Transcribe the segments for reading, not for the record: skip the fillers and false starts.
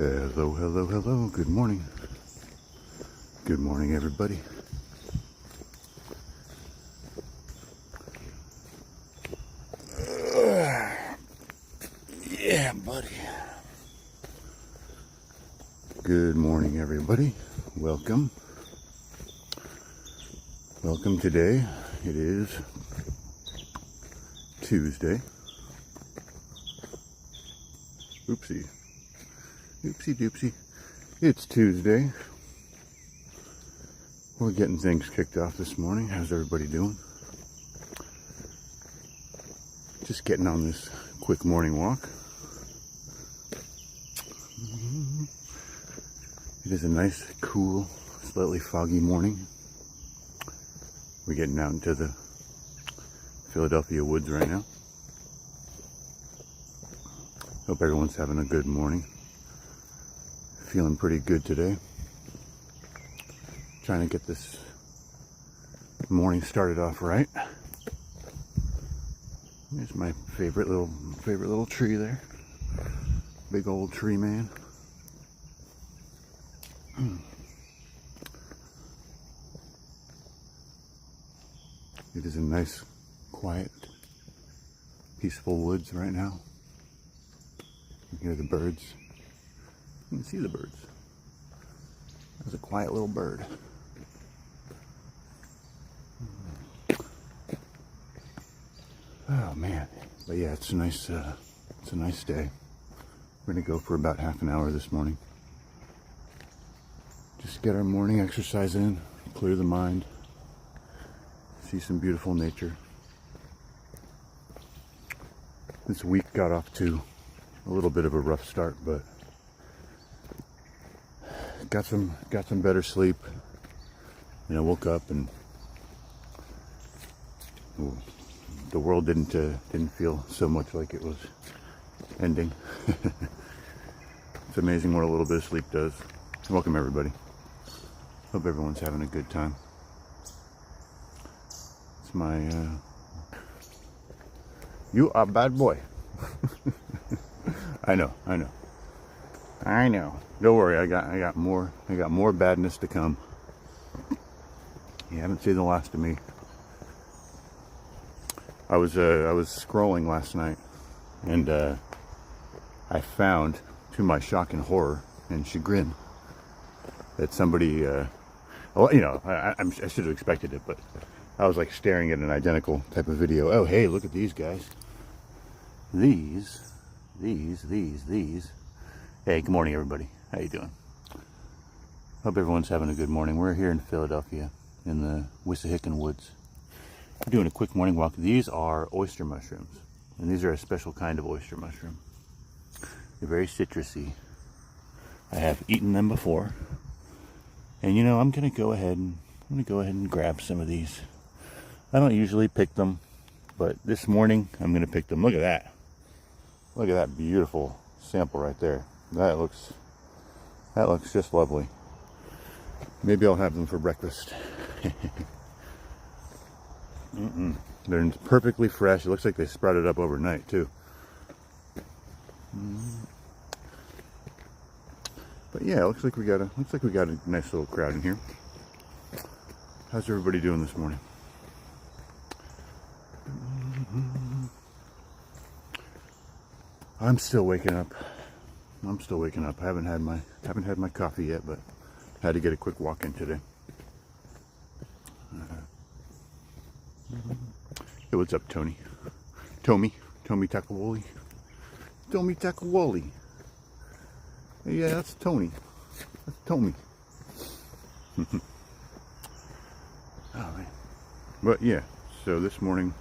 Hello, hello, hello. Good morning. Good morning, everybody. Yeah, buddy. Good morning, everybody. Welcome. Welcome today. It is Tuesday. Oopsie. Oopsie doopsie. It's Tuesday. We're getting things kicked off this morning. How's everybody doing? Just getting on this quick morning walk. It is a nice, cool, slightly foggy morning. We're getting out into the Philadelphia woods right now. Hope everyone's having a good morning. Feeling pretty good today. Trying to get this morning started off right. There's my favorite little tree there. Big old tree man. It is a nice, quiet, peaceful woods right now. You can hear the birds. You can see the birds. There's a quiet little bird. Oh man, but yeah, it's a nice day. We're gonna go for about half an hour this morning. Just get our morning exercise in, clear the mind, see some beautiful nature. This week got off to a little bit of a rough start, but got some better sleep. And I woke up and the world didn't feel so much like it was ending. It's amazing what a little bit of sleep does. Welcome everybody. Hope everyone's having a good time. It's my you are a bad boy. I know. Don't worry, I got more badness to come. You haven't seen the last of me. I was scrolling last night, and I found, to my shock and horror and chagrin, that somebody, well, you know, I should have expected it, but I was like staring at an identical type of video. Oh, hey, look at these guys. These. Hey, good morning, everybody. How you doing? Hope everyone's having a good morning. We're here in Philadelphia, in the Wissahickon woods. We're doing a quick morning walk. These are oyster mushrooms, and these are a special kind of oyster mushroom. They're very citrusy. I have eaten them before, and you know, I'm gonna go ahead and grab some of these. I don't usually pick them, but this morning I'm gonna pick them. Look at that. Look at that beautiful sample right there. That looks just lovely. Maybe I'll have them for breakfast. They're perfectly fresh. It looks like they sprouted up overnight too. But yeah, it looks like we got a nice little crowd in here. How's everybody doing this morning? I'm still waking up. I haven't had my coffee yet, but had to get a quick walk in today. Hey, what's up, Tony? Tommy Takawoli. Tommy Takawoli. Hey, yeah, that's Tony. That's Tommy. All right. But yeah, so this morning,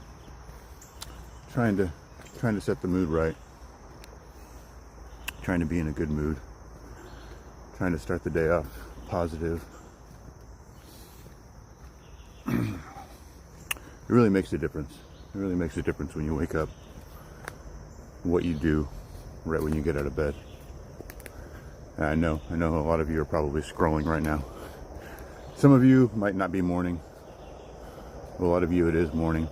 trying to set the mood right. Trying to be in a good mood. Trying to start the day off positive. It really makes a difference. It really makes a difference when you wake up, what you do right when you get out of bed. And I know a lot of you are probably scrolling right now. Some of you might not be morning. A lot of you it is morning.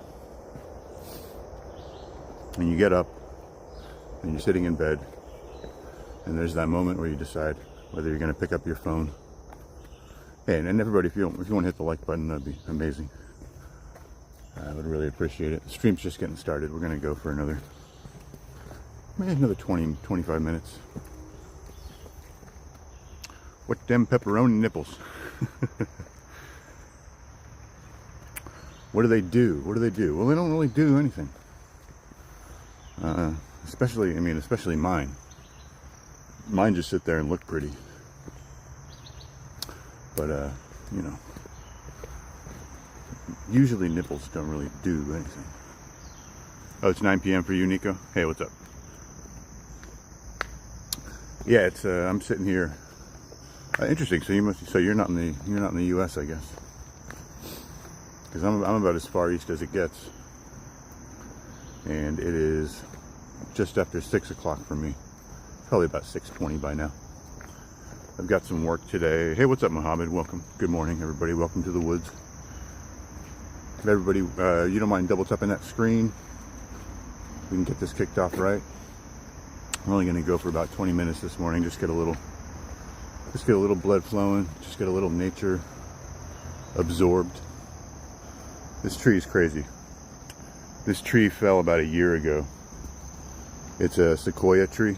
And you get up and you're sitting in bed And there's that moment where you decide whether you're going to pick up your phone. Hey, and everybody, if you want to hit the like button, that'd be amazing. I would really appreciate it. The stream's just getting started. We're going to go for another 20, 25 minutes. What them pepperoni nipples? What do they do? What do they do? Well, they don't really do anything. Especially mine. Mine just sit there and look pretty. But, you know, usually nipples don't really do anything. Oh, it's 9 p.m. for you, Nico? Hey, what's up? Yeah, it's, I'm sitting here. Interesting. So you're not in the U.S., I guess. Because I'm about as far east as it gets. And it is just after 6 o'clock for me. Probably about 6:20 by now. I've got some work today. Hey, what's up, Mohammed? Welcome. Good morning, everybody. Welcome to the woods. If everybody, you don't mind double tapping that screen, we can get this kicked off right. I'm only going to go for about 20 minutes this morning. Just get a little blood flowing. Just get a little nature absorbed. This tree is crazy. This tree fell about a year ago. It's a sequoia tree.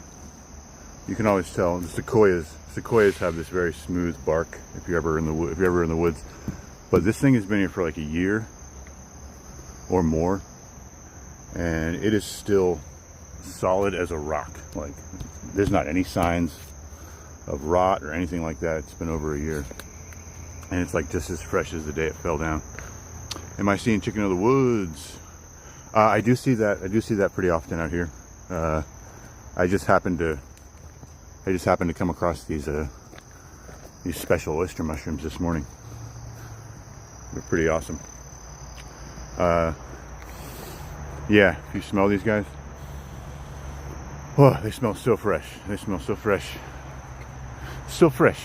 You can always tell the sequoias have this very smooth bark. If you're ever in the woods, but this thing has been here for like a year or more, and it is still solid as a rock. Like, there's not any signs of rot or anything like that. It's been over a year, and it's like just as fresh as the day it fell down. Am I seeing chicken of the woods? I do see that. I do see that pretty often out here. I just happened to come across these special oyster mushrooms this morning. They're pretty awesome. Yeah, if you smell these guys, oh, they smell so fresh. They smell so fresh. So fresh.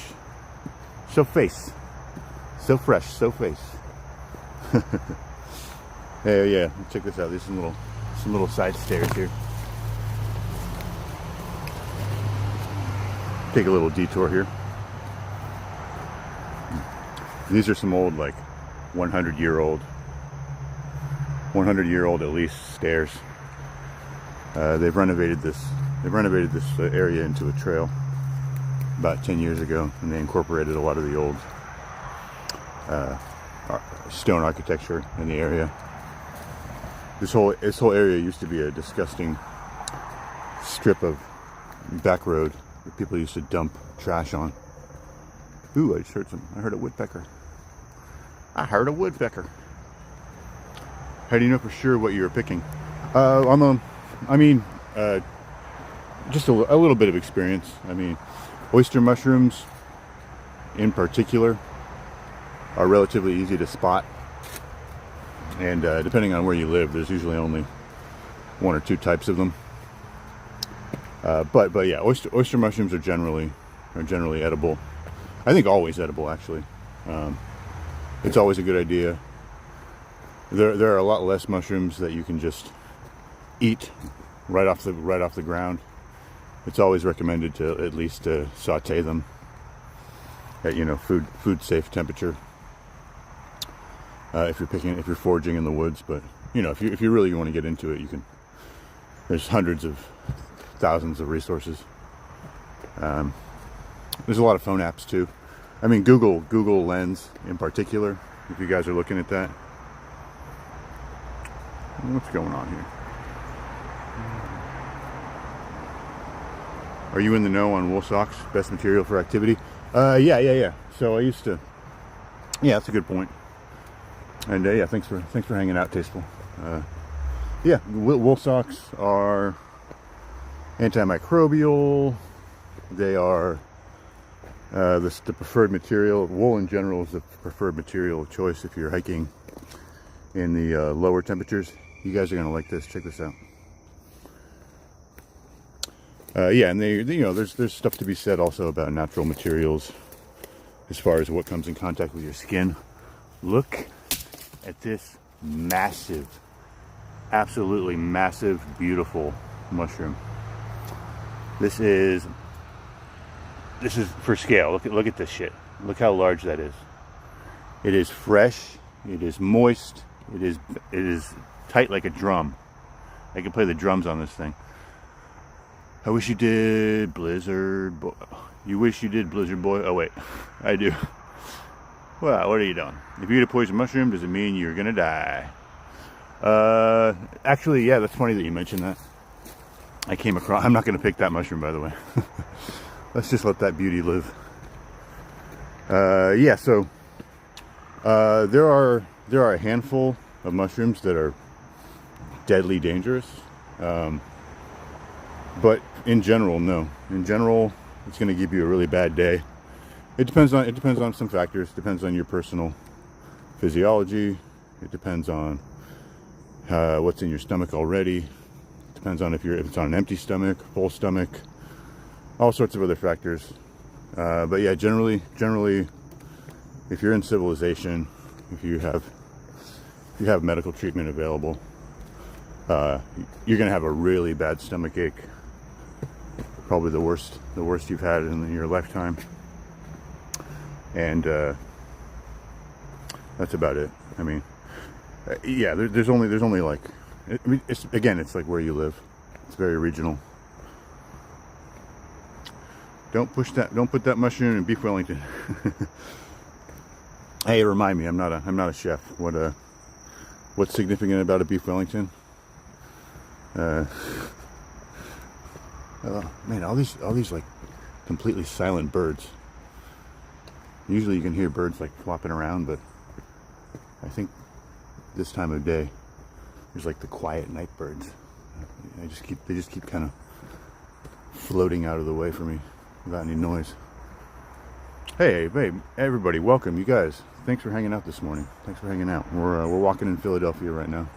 So face. So fresh. So face. Hey, yeah, check this out. There's some little side stairs here. Take a little detour here. These are some old, like 100-year-old at least stairs. They've renovated this area into a trail about 10 years ago, and they incorporated a lot of the old stone architecture in the area. This whole area used to be a disgusting strip of back road that people used to dump trash on. Ooh, I heard a woodpecker. I heard a woodpecker. How do you know for sure what you were picking? Just a little bit of experience. I mean, oyster mushrooms in particular are relatively easy to spot. And depending on where you live, there's usually only one or two types of them. But yeah, oyster mushrooms are generally edible. I think always edible, actually. It's always a good idea. There are a lot less mushrooms that you can just eat right off the ground. It's always recommended to at least saute them at food safe temperature. If you're foraging in the woods, but if you really want to get into it, you can. There's hundreds of thousands of resources. There's a lot of phone apps too. I mean, Google Lens in particular. If you guys are looking at that, what's going on here? Are you in the know on wool socks? Best material for activity? Yeah. So I used to. Yeah, that's a good point. And yeah, thanks for hanging out, Tasteful. Yeah, wool socks are antimicrobial. They are the preferred material. Wool in general is the preferred material of choice if you're hiking in the lower temperatures. You guys are gonna like this. Check this out. Yeah, and there's stuff to be said also about natural materials as far as what comes in contact with your skin. Look at this massive, absolutely massive, beautiful mushroom. This is this is for scale. Look at this shit. Look how large that is. It is fresh. It is moist. It is tight like a drum. I can play the drums on this thing. I wish you did Blizzard Boy. You wish you did Blizzard Boy. Oh wait, I do. Well, what are you doing? If you eat a poison mushroom, does it mean you're gonna die? Actually, yeah, that's funny that you mentioned that. I came across. I'm not gonna pick that mushroom, by the way. Let's just let that beauty live. Yeah. So there are a handful of mushrooms that are deadly dangerous. But in general, no. In general, it's going to give you a really bad day. It depends on some factors. It depends on your personal physiology. It depends on what's in your stomach already. It depends on if it's on an empty stomach, full stomach, all sorts of other factors. But yeah, generally, if you're in civilization, if you have medical treatment available, you're going to have a really bad stomach ache. Probably the worst you've had in your lifetime. And that's about it. I mean, yeah, there's only like, it's like where you live. It's very regional. Don't put that mushroom in beef Wellington. Hey, remind me, I'm not a chef. What's significant about a beef Wellington? Man, all these like completely silent birds. Usually you can hear birds like flopping around, but I think this time of day there's like the quiet night birds. They just keep kind of floating out of the way for me without any noise. Hey, everybody, welcome, you guys. Thanks for hanging out this morning. Thanks for hanging out. We're walking in Philadelphia right now.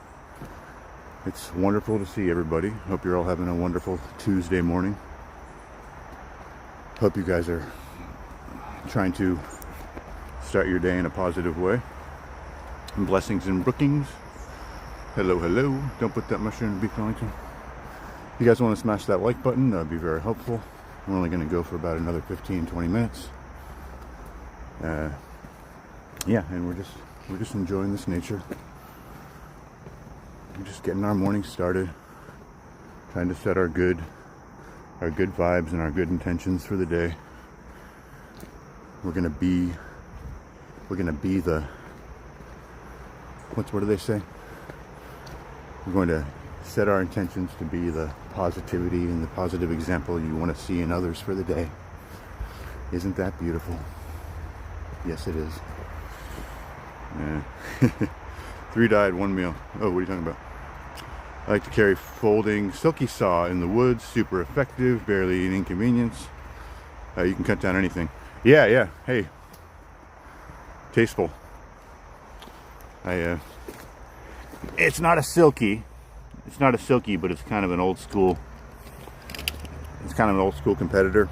It's wonderful to see everybody. Hope you're all having a wonderful Tuesday morning. Hope you guys are trying to start your day in a positive way. And blessings and Brookings. Hello, hello. Don't put that mushroom in beef Wellington. If you guys want to smash that like button, that would be very helpful. We're only going to go for about another 15-20 minutes. Yeah, and we're just enjoying this nature. We're just getting our morning started, trying to set our good vibes and our good intentions for the day. We're gonna be the what do they say? We're going to set our intentions to be the positivity and the positive example you want to see in others for the day. Isn't that beautiful? Yes, it is. Yeah. 3 died, 1 meal. Oh, what are you talking about? I like to carry folding silky saw in the woods. Super effective, barely an inconvenience. You can cut down anything. Yeah. Hey, tasteful. It's not a silky. It's not a silky, but it's kind of an old school. It's kind of an old school competitor.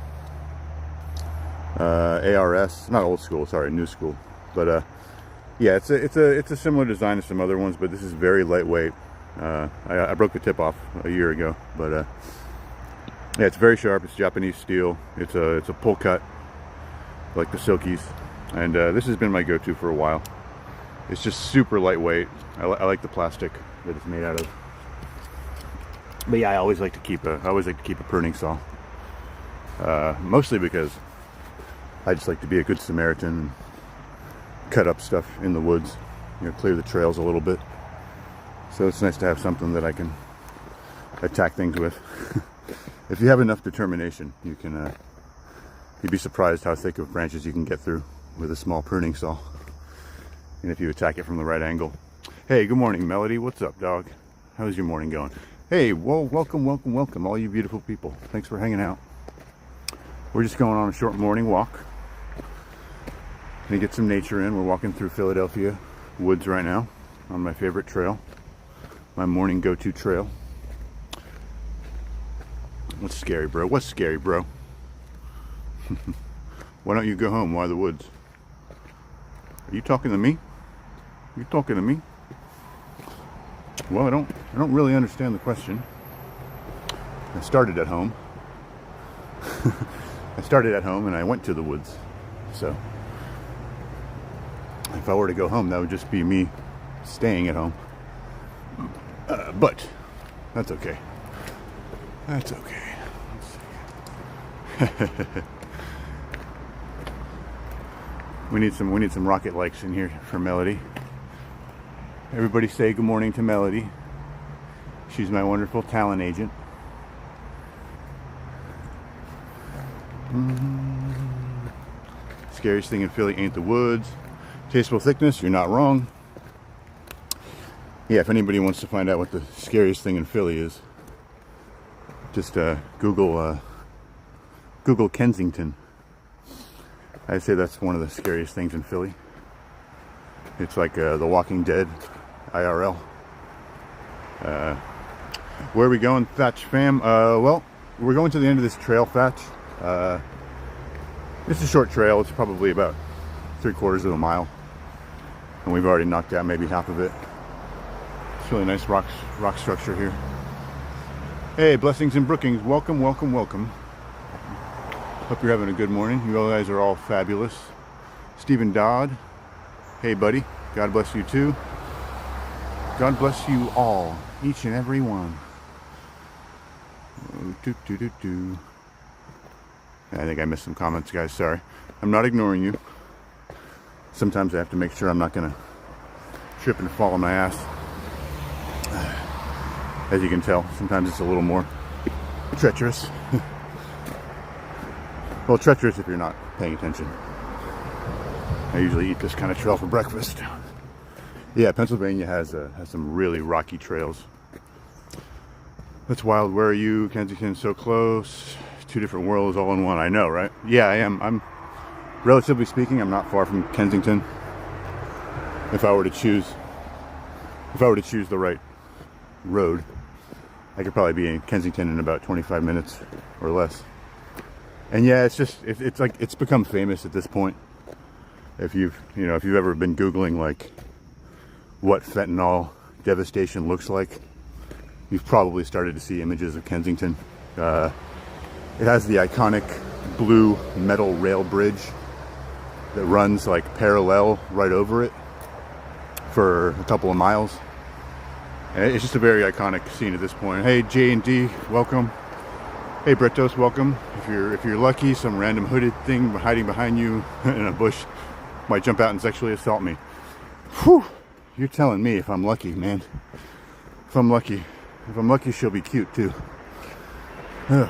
ARS, not old school. Sorry, new school. But yeah, it's a similar design to some other ones, but this is very lightweight. I broke the tip off a year ago, but yeah, it's very sharp. It's Japanese steel. It's a pull cut, like the silkies, and this has been my go-to for a while. It's just super lightweight. I like the plastic that it's made out of. But yeah, I always like to keep a pruning saw, mostly because I just like to be a good Samaritan and cut up stuff in the woods, clear the trails a little bit. So it's nice to have something that I can attack things with. If you have enough determination, you'd be surprised how thick of branches you can get through with a small pruning saw. And if you attack it from the right angle. Hey, good morning, Melody. What's up, dog? How's your morning going? Hey, well, welcome, all you beautiful people. Thanks for hanging out. We're just going on a short morning walk. Gonna get some nature in. We're walking through Philadelphia woods right now on my favorite trail, my morning go-to trail. What's scary, bro? What's scary, bro? Why don't you go home? Why the woods? Are you talking to me? You talking to me? Well, I don't really understand the question. I started at home. I started at home and I went to the woods. So if I were to go home, that would just be me staying at home. But that's okay. That's okay. We need some rocket likes in here for Melody. Everybody say good morning to Melody. She's my wonderful talent agent. Scariest thing in Philly ain't the woods. Tasteful thickness, you're not wrong. Yeah, if anybody wants to find out what the scariest thing in Philly is, just Google Kensington. I'd say that's one of the scariest things in Philly. It's like The Walking Dead IRL. Where are we going, Thatch fam? Well, we're going to the end of this trail, Thatch. It's a short trail. It's probably about 3/4 of a mile. And we've already knocked out maybe half of it. It's really nice rock structure here. Hey, Blessings and Brookings, welcome, welcome, welcome. Hope you're having a good morning. You guys are all fabulous. Stephen Dodd, hey buddy, God bless you too. God bless you all, each and every one. I think I missed some comments, guys, sorry. I'm not ignoring you. Sometimes I have to make sure I'm not gonna trip and fall on my ass. As you can tell, sometimes it's a little more treacherous. Well, treacherous if you're not paying attention. I usually eat this kind of trail for breakfast. Yeah, Pennsylvania has some really rocky trails. That's wild. Where are you? Kensington, so close. Two different worlds all in one. I know, right? Yeah, I am. I'm, relatively speaking, I'm not far from Kensington. If I were to choose the right road, I could probably be in Kensington in about 25 minutes or less. And yeah, it's like it's become famous at this point. If you've ever been Googling like what fentanyl devastation looks like, you've probably started to see images of Kensington. It has the iconic blue metal rail bridge that runs like parallel right over it for a couple of miles. And it's just a very iconic scene at this point. Hey, J&D, welcome. Hey, Bretos, welcome. If you're lucky, some random hooded thing hiding behind you in a bush might jump out and sexually assault me. Whew, you're telling me if I'm lucky, man. If I'm lucky, she'll be cute too. Ugh.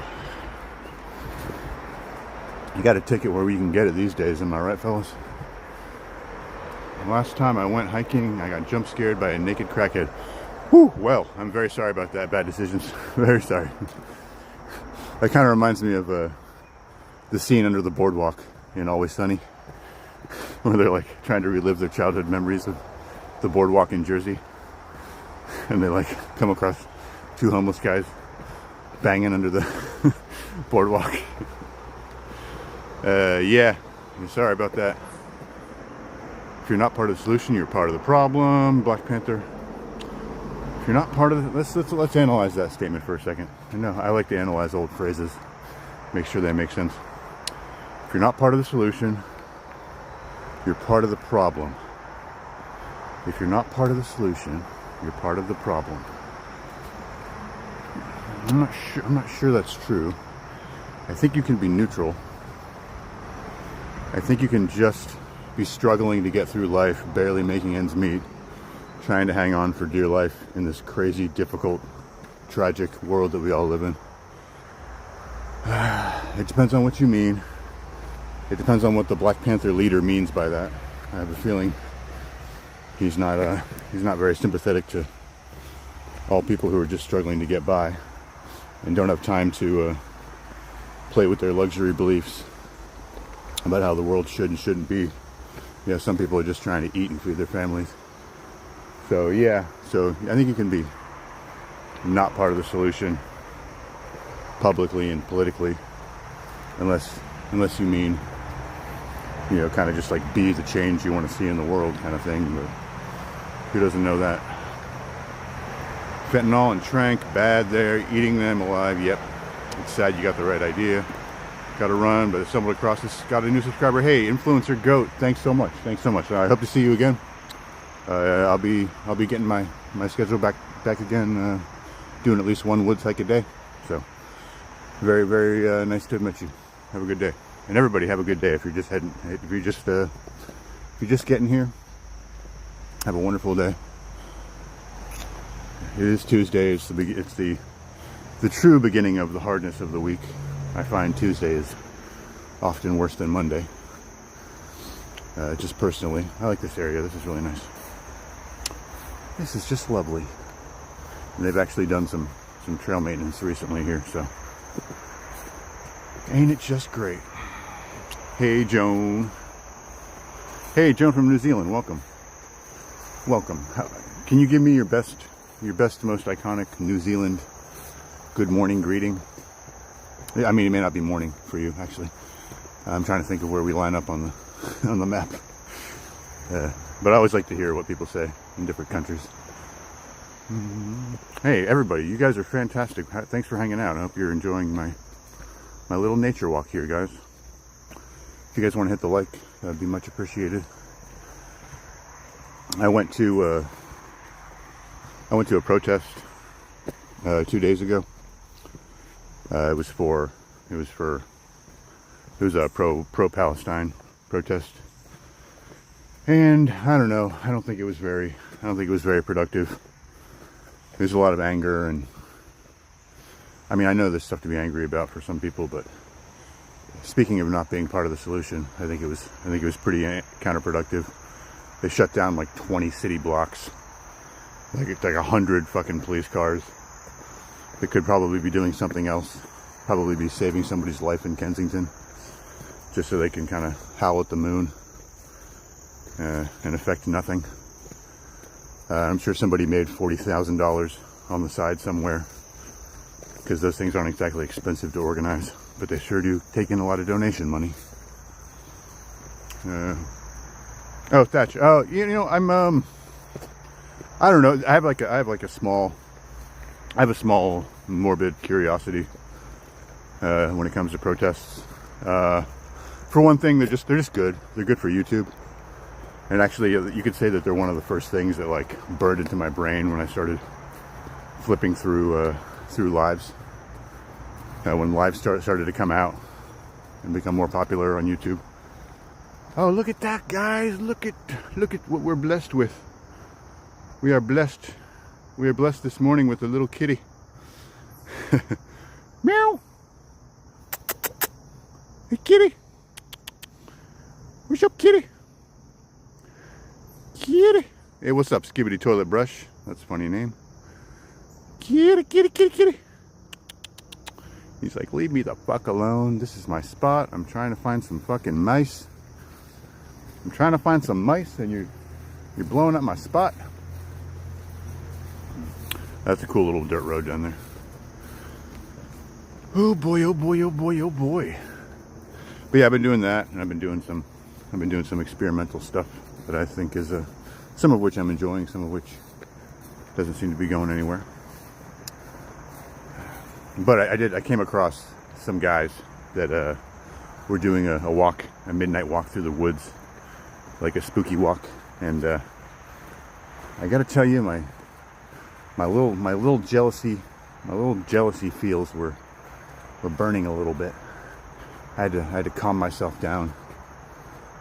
You got a ticket where you can get it these days, am I right, fellas? Last time I went hiking, I got jump scared by a naked crackhead. Whew, well, I'm very sorry about that. Bad decisions. Very sorry. That kind of reminds me of the scene under the boardwalk in Always Sunny, where they're like trying to relive their childhood memories of the boardwalk in Jersey, and they like come across two homeless guys banging under the boardwalk. Yeah, I'm sorry about that. If you're not part of the solution, you're part of the problem. Black Panther. If you're not part of the, let's analyze that statement for a second. I know I like to analyze old phrases, make sure they make sense. If you're not part of the solution, you're part of the problem. If you're not part of the solution, you're part of the problem. I'm not sure that's true. I think you can be neutral. I think you can just be struggling to get through life, barely making ends meet, trying to hang on for dear life in this crazy, difficult, tragic world that we all live in. It depends on what you mean. It depends on what the Black Panther leader means by that. I have a feeling he's not very sympathetic to all people who are just struggling to get by and don't have time to play with their luxury beliefs about how the world should and shouldn't be. You know, some people are just trying to eat and feed their families. So yeah, so I think you can be not part of the solution publicly and politically, unless you mean, you know, kind of just like be the change you want to see in the world kind of thing. But who doesn't know that? Fentanyl and trank, bad there. Eating them alive, yep. It's sad you got the right idea. Got to run, but I stumbled across this. Got a new subscriber. Hey, Influencer Goat. Thanks so much. Thanks so much. I hope to see you again. I'll be getting my schedule back again, doing at least one woods hike a day. So very, very nice to have met you. Have a good day, and everybody have a good day. If you're just heading, if you're just getting here, have a wonderful day. It is Tuesday. It's the true beginning of the hardness of the week. I find Tuesday is often worse than Monday. Just personally, I like this area. This is really nice. This is just lovely. And they've actually done some trail maintenance recently here, so ain't it just great? Hey, Joan. Hey, Joan from New Zealand. Welcome. Welcome. Can you give me your best, most iconic New Zealand good morning greeting? I mean, it may not be morning for you, actually. I'm trying to think of where we line up on the map. But I always like to hear what people say in different countries. Hey, everybody, you guys are fantastic. Thanks for hanging out. I hope you're enjoying my little nature walk here, guys. If you guys want to hit the like, that'd be much appreciated. I went to a protest 2 days ago. It was a pro-Palestine protest, and I don't know. I don't think it was very productive. There's a lot of anger, and I mean, I know there's stuff to be angry about for some people, but speaking of not being part of the solution, I think it was pretty counterproductive. They shut down like 20 city blocks, like 100 fucking police cars. They could probably be doing something else, probably be saving somebody's life in Kensington, just so they can kind of howl at the moon and affect nothing. I'm sure somebody made $40,000 on the side somewhere, because those things aren't exactly expensive to organize, but they sure do take in a lot of donation money. Oh, Thatch. Oh, you know, I'm I don't know. I have a small morbid curiosity when it comes to protests. For one thing, they're just good. They're good for YouTube. And actually, you could say that they're one of the first things that like burned into my brain when I started flipping through lives. When lives started to come out and become more popular on YouTube. Oh, look at that, guys! Look at what we're blessed with. We are blessed. We are blessed this morning with a little kitty. Meow. Hey, kitty. What's up, kitty? Kitty. Hey, what's up, Skibbity Toilet Brush? That's a funny name. Kitty, kitty, kitty, kitty. He's like, leave me the fuck alone. This is my spot. I'm trying to find some fucking mice. I'm trying to find some mice, and you're blowing up my spot. That's a cool little dirt road down there. Oh boy, oh boy, oh boy, oh boy. But yeah, I've been doing that, and I've been doing some experimental stuff that I think is some of which I'm enjoying, some of which doesn't seem to be going anywhere. But I came across some guys that were doing a midnight walk through the woods, like a spooky walk, and I got to tell you, my little jealousy feels were burning a little bit. I had to calm myself down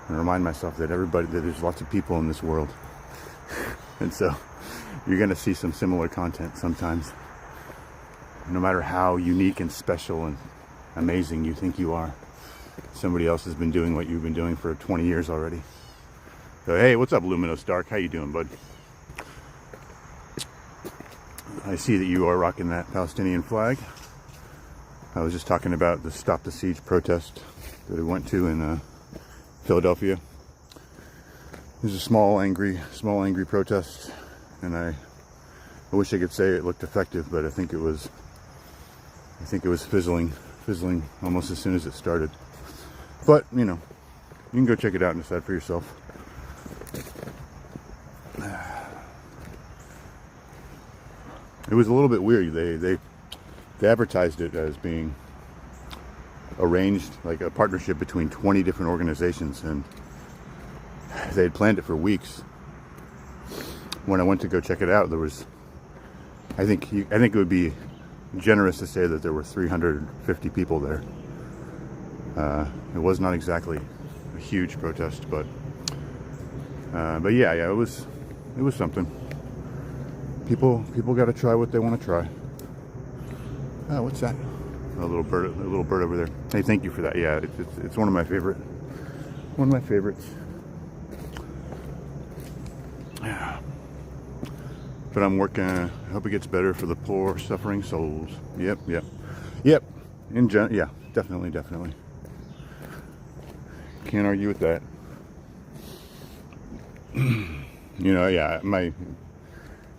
and remind myself that there's lots of people in this world, and so you're gonna see some similar content sometimes. No matter how unique and special and amazing you think you are, somebody else has been doing what you've been doing for 20 years already. So hey, what's up, Luminous Dark? How you doing, bud? I see that you are rocking that Palestinian flag. I was just talking about the Stop the Siege protest that I went to in Philadelphia. It was a small angry protest, and I wish I could say it looked effective, but I think it was fizzling almost as soon as it started. But you know, you can go check it out and decide for yourself. It was a little bit weird. They advertised it as being arranged like a partnership between 20 different organizations, and they had planned it for weeks. When I went to go check it out, there was, I think it would be generous to say that there were 350 people there. It was not exactly a huge protest, but yeah, it was something. People got to try what they want to try. Oh, what's that? A little bird over there. Hey, thank you for that. Yeah, it's one of my favorites. Yeah. But I'm working. I hope it gets better for the poor, suffering souls. Yep. Yeah, definitely. Can't argue with that.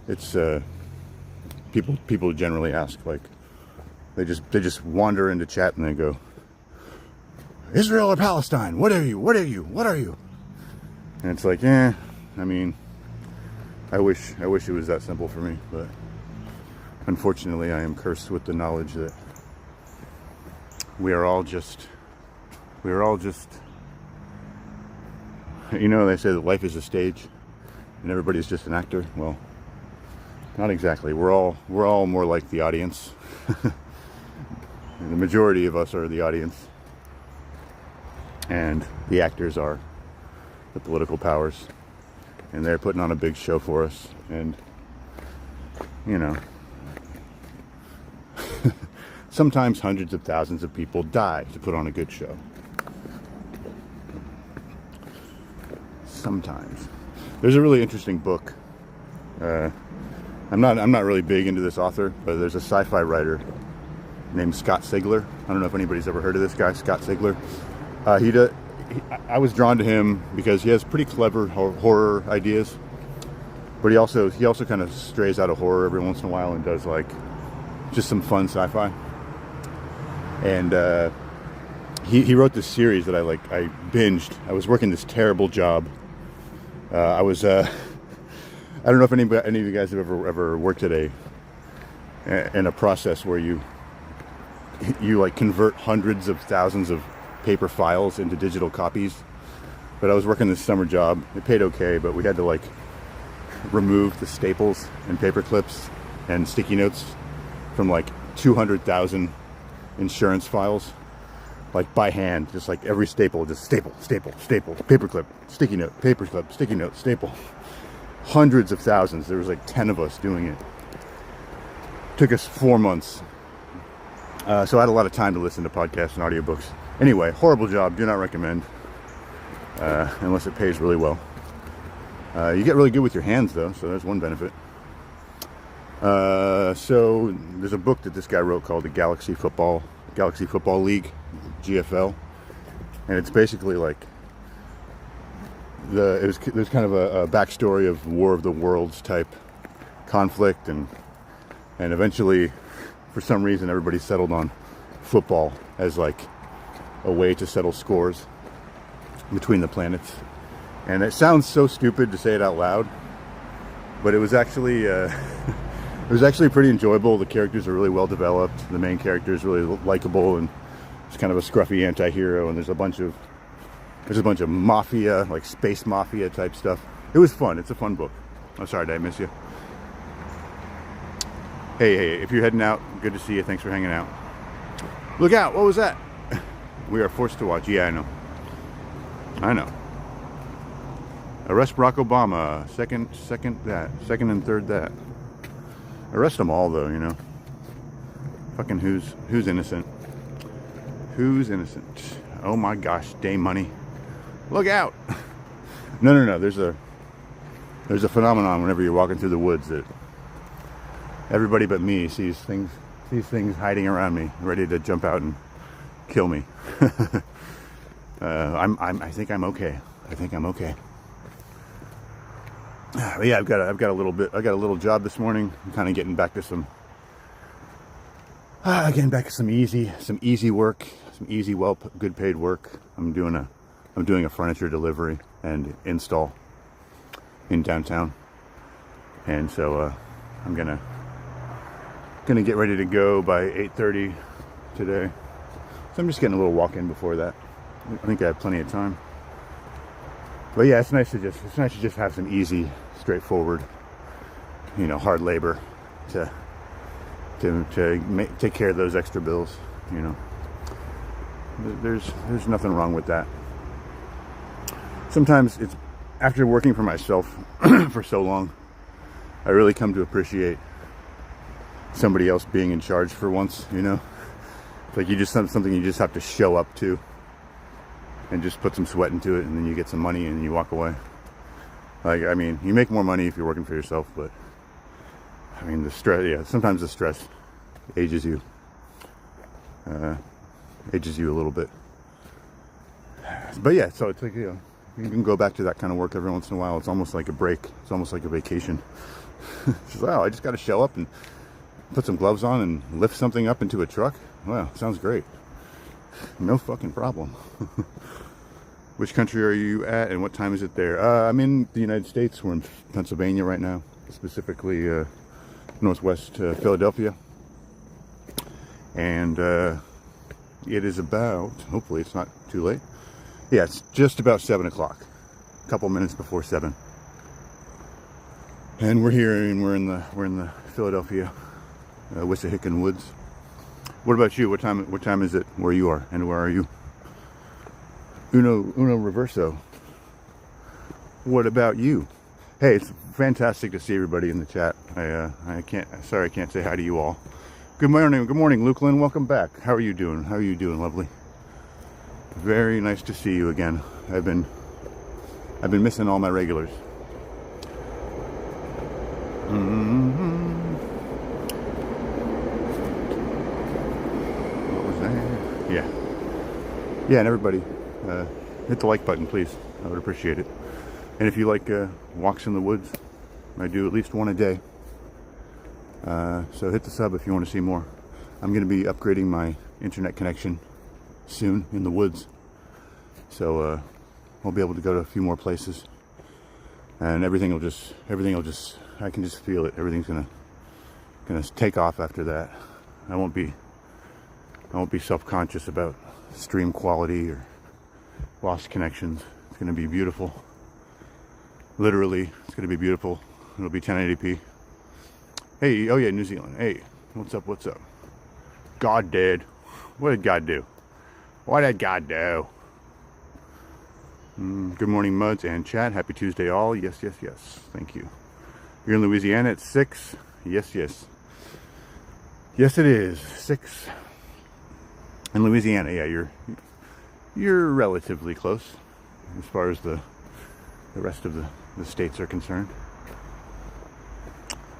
It's people generally ask, like, they just wander into chat and they go, Israel or Palestine? What are you? And it's like, I mean, I wish it was that simple for me, but unfortunately I am cursed with the knowledge that we are all just, they say that life is a stage and everybody's just an actor. Well, not exactly. We're all more like the audience. The majority of us are the audience, and the actors are the political powers, and they're putting on a big show for us. And sometimes hundreds of thousands of people die to put on a good show. Sometimes. There's a really interesting book. I'm not really big into this author, but there's a sci-fi writer named Scott Sigler. I don't know if anybody's ever heard of this guy, Scott Sigler. I was drawn to him because he has pretty clever horror ideas, but he also kind of strays out of horror every once in a while and does like just some fun sci-fi. And he wrote this series that I binged. I was working this terrible job. I don't know if any of you guys have ever worked in a process where you like convert hundreds of thousands of paper files into digital copies. But I was working this summer job. It paid okay, but we had to like remove the staples and paper clips and sticky notes from like 200,000 insurance files, like by hand, just like every staple, just staple, paper clip, sticky note, paper clip, sticky note, staple. Hundreds of thousands. There was like 10 of us doing it. Took us 4 months. So I had a lot of time to listen to podcasts and audiobooks. Anyway, horrible job. Do not recommend. Unless it pays really well. You get really good with your hands though, so there's one benefit. So there's a book that this guy wrote called the Galaxy Football League, GFL. And it's basically like there's kind of a backstory of War of the Worlds type conflict, and eventually, for some reason, everybody settled on football as like a way to settle scores between the planets. And it sounds so stupid to say it out loud, but it was actually pretty enjoyable. The characters are really well developed. The main character is really likable, and it's kind of a scruffy anti-hero. And there's a bunch of mafia, like space mafia type stuff. It was fun. It's a fun book. I'm sorry, did I miss you? Hey, if you're heading out, good to see you. Thanks for hanging out. Look out! What was that? We are forced to watch. Yeah, I know. Arrest Barack Obama. Second and third that. Arrest them all, though. Fucking who's innocent? Who's innocent? Oh my gosh, day money. Look out! No. There's a phenomenon whenever you're walking through the woods that everybody but me sees things hiding around me, ready to jump out and kill me. I think I'm okay. But yeah, I've got a little job this morning. I'm kind of getting back to some easy work, some easy, good paid work. I'm doing a furniture delivery and install in downtown, and so I'm gonna get ready to go by 8:30 today. So I'm just getting a little walk in before that. I think I have plenty of time. But yeah, it's nice to just have some easy, straightforward, you know, hard labor to take care of those extra bills. You know, there's nothing wrong with that. Sometimes it's after working for myself for so long, I really come to appreciate somebody else being in charge for once. You know, it's like you just something you just have to show up to and just put some sweat into it, and then you get some money and you walk away. Like, I mean, you make more money if you're working for yourself, but I mean, the stress, yeah, sometimes the stress ages you a little bit. But yeah, so it's like, you know, you can go back to that kind of work every once in a while. It's almost like a break. It's almost like a vacation. It's like, wow, I just got to show up and put some gloves on and lift something up into a truck. Wow, sounds great. No fucking problem. Which country are you at and what time is it there? I'm in the United States. We're in Pennsylvania right now, specifically northwest Philadelphia. And it is about, hopefully it's not too late. Yeah, it's just about 7 o'clock. A couple minutes before 7. And we're here and we're in the Philadelphia Wissahickon Woods. What about you? What time is it where you are, and where are you? Uno Reverso. What about you? Hey, it's fantastic to see everybody in the chat. I can't say hi to you all. Good morning, Luke Lynn. Welcome back. How are you doing? How are you doing, lovely? Very nice to see you again. I've been missing all my regulars. What was that? Yeah, and everybody, hit the like button, please. I would appreciate it. And if you like walks in the woods, I do at least one a day. So hit the sub if you want to see more. I'm going to be upgrading my internet connection soon in the woods, so I'll be able to go to a few more places, and everything will just I can just feel it. Everything's gonna take off after that. I won't be self-conscious about stream quality or lost connections. It's gonna be beautiful. Literally, it's gonna be beautiful. It'll be 1080p. Hey, oh yeah, New Zealand. Hey, what's up? God did. What did God do? What did God do? Good morning, Muds and chat. Happy Tuesday, all. Yes. Thank you. You're in Louisiana at 6. Yes. Yes, it is 6 in Louisiana. Yeah, you're relatively close as far as the rest of the states are concerned.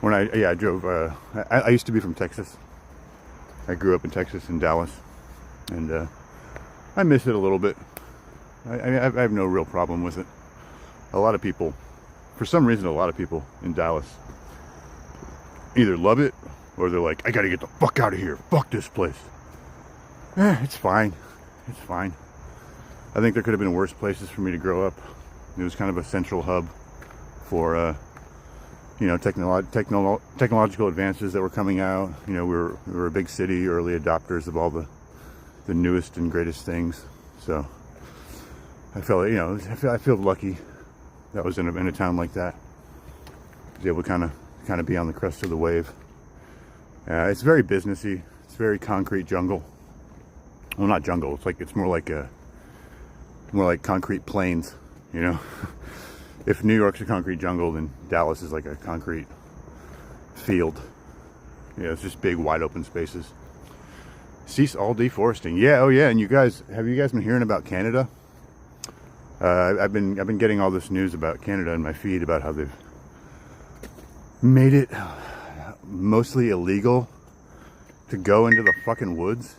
When I drove. I used to be from Texas. I grew up in Texas, in Dallas, and I miss it a little bit. I have no real problem with it. A lot of people, for some reason, in Dallas either love it or they're like, I gotta get the fuck out of here. Fuck this place. It's fine. It's fine. I think there could have been worse places for me to grow up. It was kind of a central hub for, you know, technological advances that were coming out. You know, we were a big city, early adopters of all the newest and greatest things. So I felt, you know, I feel lucky that I was in a town like that. I was able to kind of be on the crest of the wave. It's very businessy. It's very concrete jungle. Well, not jungle. It's more like concrete plains. You know, if New York's a concrete jungle, then Dallas is like a concrete field. Yeah, it's just big, wide open spaces. Cease all deforesting. Yeah, oh yeah. And have you guys been hearing about Canada? I've been getting all this news about Canada in my feed about how they've made it mostly illegal to go into the fucking woods.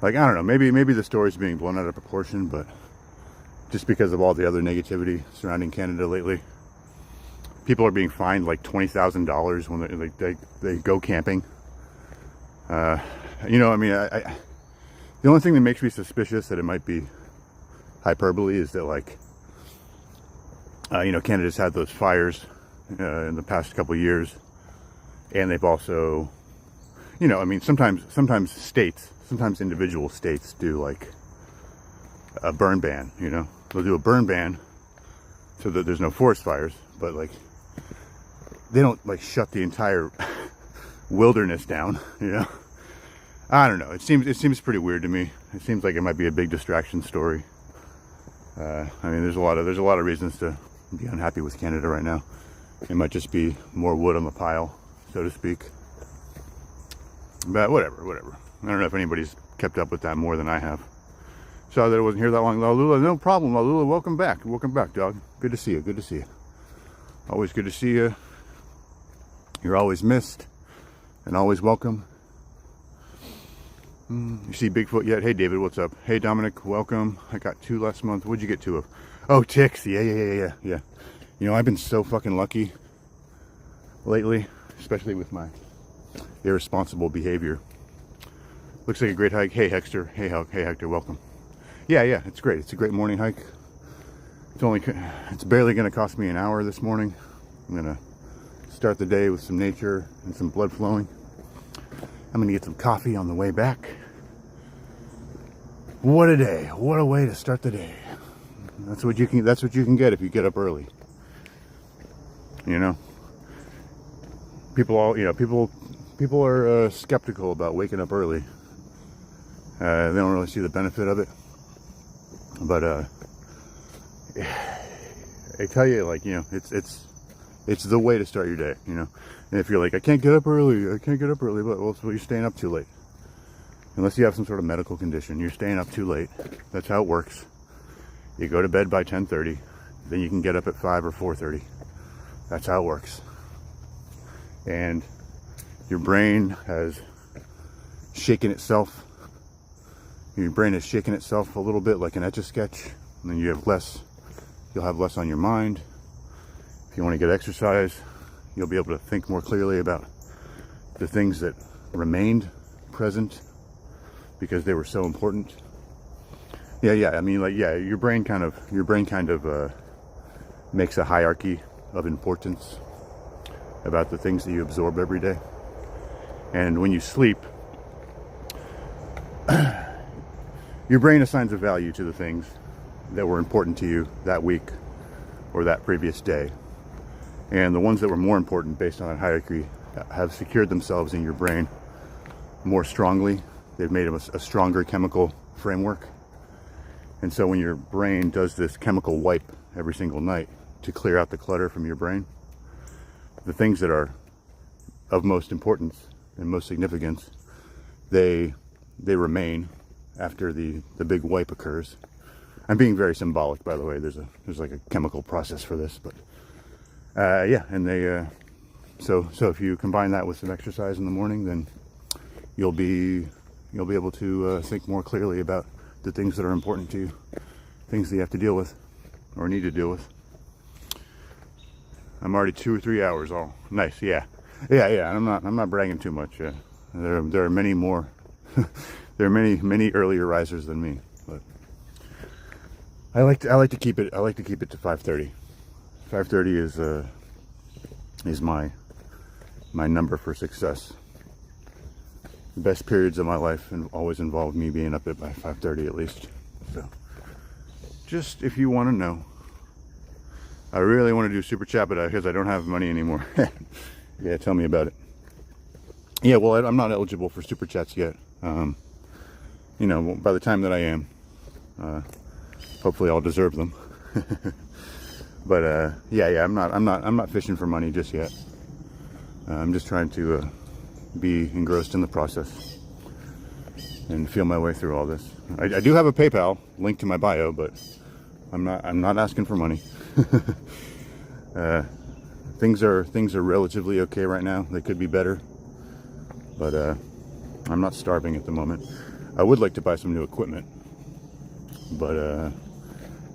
Like, I don't know, maybe the story's being blown out of proportion, but just because of all the other negativity surrounding Canada lately, people are being fined like $20,000 when they go camping. You know, I mean, the only thing that makes me suspicious that it might be hyperbole is that, like, you know, Canada's had those fires in the past couple of years, and they've also, you know, I mean, sometimes states sometimes individual states do like a burn ban, you know? They'll do a burn ban so that there's no forest fires, but like they don't like shut the entire wilderness down, you know? I don't know. It seems pretty weird to me. It seems like it might be a big distraction story. I mean, there's a lot of reasons to be unhappy with Canada right now. It might just be more wood on the pile, so to speak. But whatever. I don't know if anybody's kept up with that more than I have. Saw that I wasn't here that long. Lalula, no problem. Lalula, welcome back. Welcome back, dog. Good to see you. Good to see you. Always good to see you. You're always missed and always welcome. You see Bigfoot yet? Hey, David, what's up? Hey, Dominic, welcome. I got 2 last month. What'd you get 2 of? Oh, ticks. Yeah. You know, I've been so fucking lucky lately, especially with my irresponsible behavior. Looks like a great hike. Hey, Hector. Hey, Hector, welcome. Yeah, it's great. It's a great morning hike. It's barely going to cost me an hour this morning. I'm going to start the day with some nature and some blood flowing. I'm going to get some coffee on the way back. What a day. What a way to start the day. That's what you can get if you get up early. You know? People are skeptical about waking up early. They don't really see the benefit of it. But I tell you, like, you know, it's the way to start your day, you know. And if you're like, I can't get up early, but well, so you're staying up too late. Unless you have some sort of medical condition, you're staying up too late. That's how it works. You go to bed by 10:30, then you can get up at 5 or 4:30. That's how it works. And your brain has shaken itself. Your brain has shaken itself a little bit like an Etch-a-Sketch, and then you'll have less on your mind. If you want to get exercise, you'll be able to think more clearly about the things that remained present because they were so important. Yeah. I mean, like, yeah, your brain kind of makes a hierarchy of importance about the things that you absorb every day. And when you sleep, your brain assigns a value to the things that were important to you that week or that previous day. And the ones that were more important based on that hierarchy have secured themselves in your brain more strongly. They've made a stronger chemical framework. And so when your brain does this chemical wipe every single night to clear out the clutter from your brain, the things that are of most importance and most significance, they remain after the big wipe occurs. I'm being very symbolic, by the way. There's like a chemical process for this, but yeah. And they so if you combine that with some exercise in the morning, then you'll be able to think more clearly about the things that are important to you, things that you have to deal with or need to deal with. I'm already 2 or 3 hours all. Nice, yeah. I'm not bragging too much. There are many more. There are many earlier risers than me, but I like to keep it. I like to keep it to 5:30. 5:30 is my number for success. The best periods of my life always involved me being up at by 5:30 at least. So, just if you want to know, I really want to do Super Chat, but because I don't have money anymore. Yeah, tell me about it. Yeah, well, I'm not eligible for Super Chats yet. You know, by the time that I am, hopefully I'll deserve them. But yeah, I'm not fishing for money just yet. I'm just trying to be engrossed in the process and feel my way through all this. I do have a PayPal link to my bio, but I'm not asking for money. Things are relatively okay right now. They could be better, but I'm not starving at the moment. I would like to buy some new equipment, but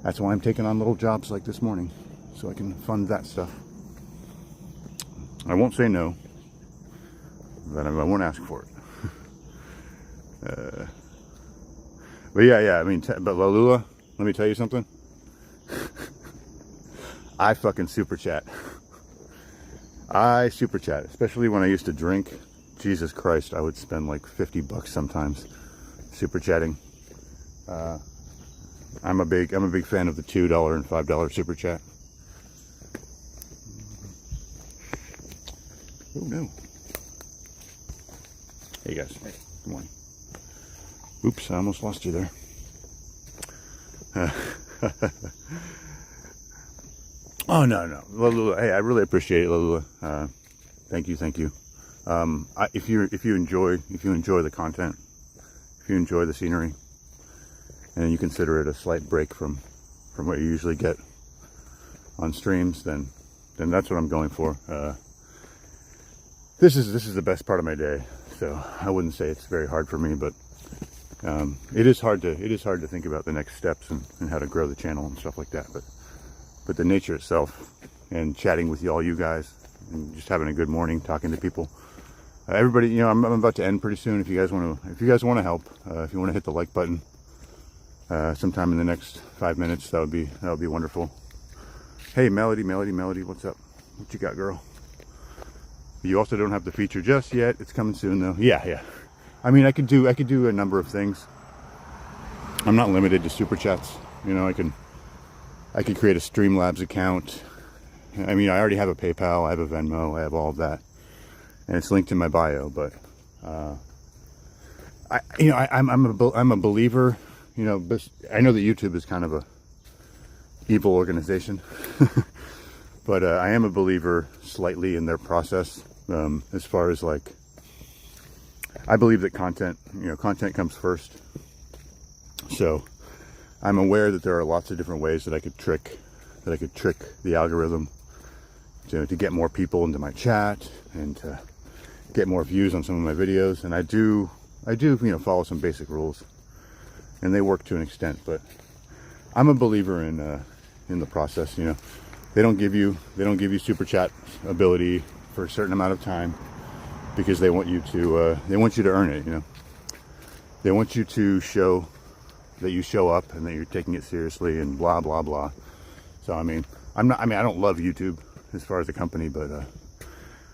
that's why I'm taking on little jobs like this morning, so I can fund that stuff. I won't say no, but I won't ask for it. But yeah. I mean, but Lalula, let me tell you something. I fucking super chat. I super chat, especially when I used to drink. Jesus Christ, I would spend like $50 sometimes super chatting. I'm a big fan of the $2 and $5 super chat. Oh no. Hey guys, hey, good morning. Oops, I almost lost you there. Oh no. Lalula, hey, I really appreciate it, Lalula. Thank you. If you enjoy the content, if you enjoy the scenery, and you consider it a slight break from what you usually get on streams, then that's what I'm going for. This is the best part of my day, so I wouldn't say it's very hard for me, but it is hard to think about the next steps and how to grow the channel and stuff like that. But the nature itself, and chatting with all you guys, and just having a good morning, talking to people. Everybody, you know, I'm about to end pretty soon. If you guys want to help, if you want to hit the like button sometime in the next 5 minutes, that would be wonderful. Hey, Melody, what's up? What you got, girl? You also don't have the feature just yet. It's coming soon, though. Yeah. I mean, I could do a number of things. I'm not limited to super chats. You know, I could create a Streamlabs account. I mean, I already have a PayPal, I have a Venmo, I have all of that, and it's linked in my bio. But I'm a believer. You know, but I know that YouTube is kind of a evil organization, but I am a believer slightly in their process. As far as like, I believe that content comes first. So I'm aware that there are lots of different ways that I could trick the algorithm to get more people into my chat and to get more views on some of my videos. And I do follow some basic rules, and they work to an extent. But I'm a believer in the process. You know, they don't give you super chat ability for a certain amount of time because they want you to earn it. You know, they want you to show that you show up and that you're taking it seriously and blah blah blah. So I mean, I don't love YouTube as far as a company, but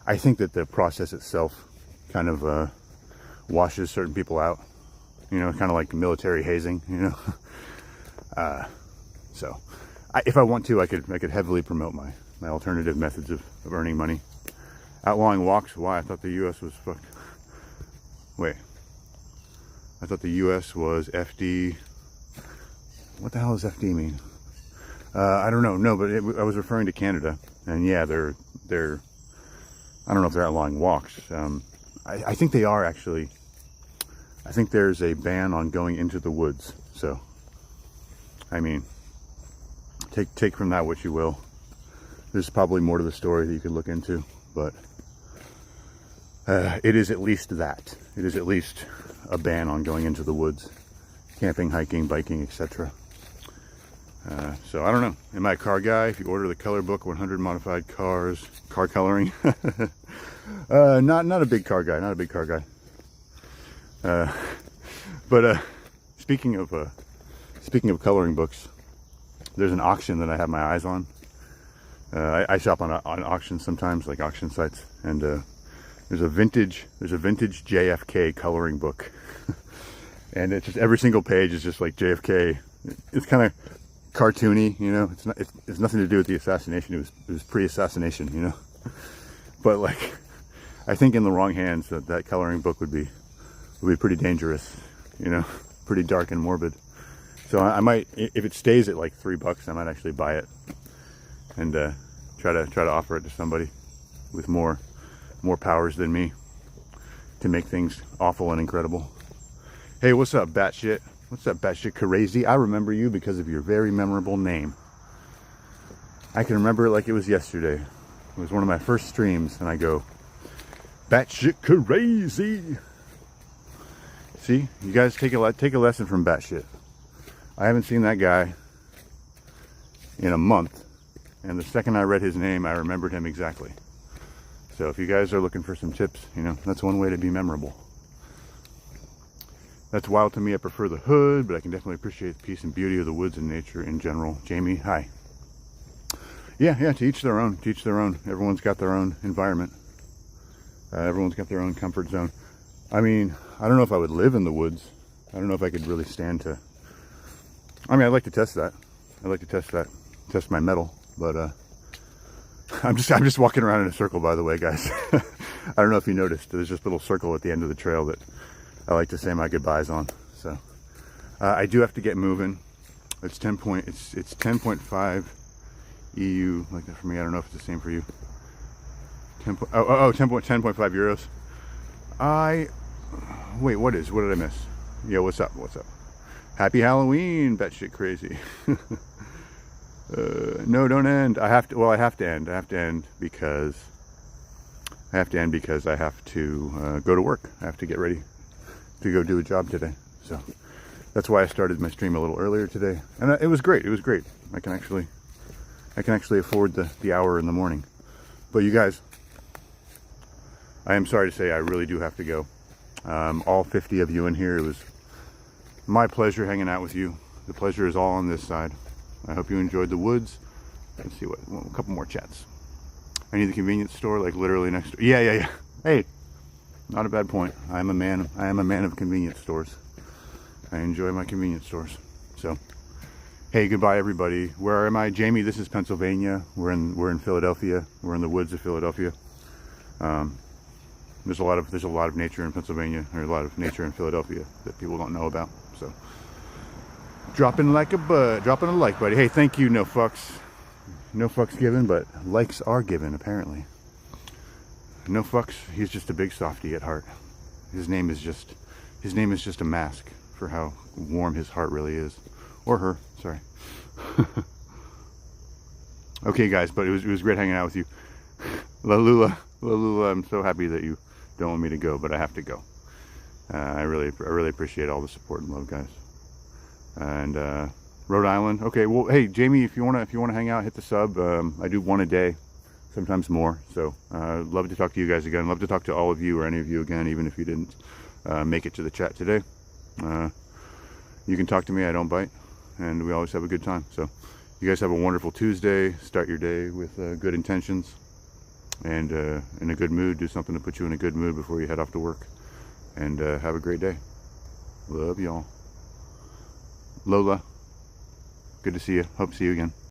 I think that the process itself kind of washes certain people out. You know, kind of like military hazing. You know, so if I want to, I could heavily promote my alternative methods of earning money. Outlawing walks. Why? I thought the U.S. was fucked. Wait, I thought the U.S. was FD. What the hell does FD mean? I don't know. No, but I was referring to Canada, and yeah, they're. I don't know if they're outlawing walks. I think they are actually. I think there's a ban on going into the woods. So, I mean, take from that what you will. There's probably more to the story that you could look into, but it is at least that. It is at least a ban on going into the woods, camping, hiking, biking, etc. So I don't know. Am I a car guy? If you order the color book, 100 modified cars, car coloring. Not a big car guy. Not a big car guy. But speaking of coloring books, there's an auction that I have my eyes on. I shop on auctions sometimes, like auction sites, and there's a vintage JFK coloring book, and it's just every single page is just like JFK. It's kind of cartoony, you know. It's nothing to do with the assassination. It was pre-assassination, you know. But like, I think in the wrong hands, that coloring book would be pretty dangerous, you know, pretty dark and morbid. So I might, if it stays at like $3, I might actually buy it and try to offer it to somebody with more powers than me to make things awful and incredible. Hey, what's up, Batshit? What's up, Batshit Crazy? I remember you because of your very memorable name. I can remember it like it was yesterday. It was one of my first streams, and I go, Batshit Crazy. See, you guys take a lesson from Batshit. I haven't seen that guy in a month, and the second I read his name, I remembered him exactly. So if you guys are looking for some tips, you know, that's one way to be memorable. That's wild to me. I prefer the hood, but I can definitely appreciate the peace and beauty of the woods and nature in general. Jamie, hi. Yeah, to each their own. To each their own. Everyone's got their own environment. Everyone's got their own comfort zone. I mean, I don't know if I would live in the woods. I don't know if I could really stand to. I mean, I'd like to test that. I'd like to test my metal, but I'm just walking around in a circle, by the way, guys. I don't know if you noticed, there's just a little circle at the end of the trail that I like to say my goodbyes on. So I do have to get moving. It's 10.5 EU, like that for me. I don't know if it's the same for you. 10.5 euros. Wait, what did I miss? Yeah, what's up? Happy Halloween, batshit crazy. No, don't end. I have to end. I have to end because I have to go to work. I have to get ready to go do a job today. So that's why I started my stream a little earlier today. And it was great. I can actually afford the hour in the morning. But you guys, I am sorry to say I really do have to go. All 50 of you in here, it was my pleasure hanging out with you. The pleasure is all on this side. I hope you enjoyed the woods. Let's see a couple more chats. I need the convenience store, like literally next door. Yeah. Hey, not a bad point. I am a man of convenience stores. I enjoy my convenience stores. So, hey, goodbye everybody. Where am I? Jamie, this is Pennsylvania. We're in Philadelphia. We're in the woods of Philadelphia. There's a lot of nature in Pennsylvania, or a lot of nature in Philadelphia that people don't know about. So, dropping a like, buddy. Hey, thank you. No fucks given, but likes are given apparently. No fucks. He's just a big softy at heart. His name is just a mask for how warm his heart really is, or her. Sorry. Okay, guys, but it was great hanging out with you. La Lula, I'm so happy that you don't want me to go, but I have to go. I really appreciate all the support and love, guys. And Rhode Island. Okay, well, hey Jamie, if you wanna hang out, hit the sub. I do one a day, sometimes more. So love to talk to you guys again. Love to talk to all of you or any of you again, even if you didn't make it to the chat today. You can talk to me. I don't bite, and we always have a good time. So you guys have a wonderful Tuesday. Start your day with good intentions and in a good mood. Do something to put you in a good mood before you head off to work. And have a great day. Love y'all. Lola, good to see you. Hope to see you again.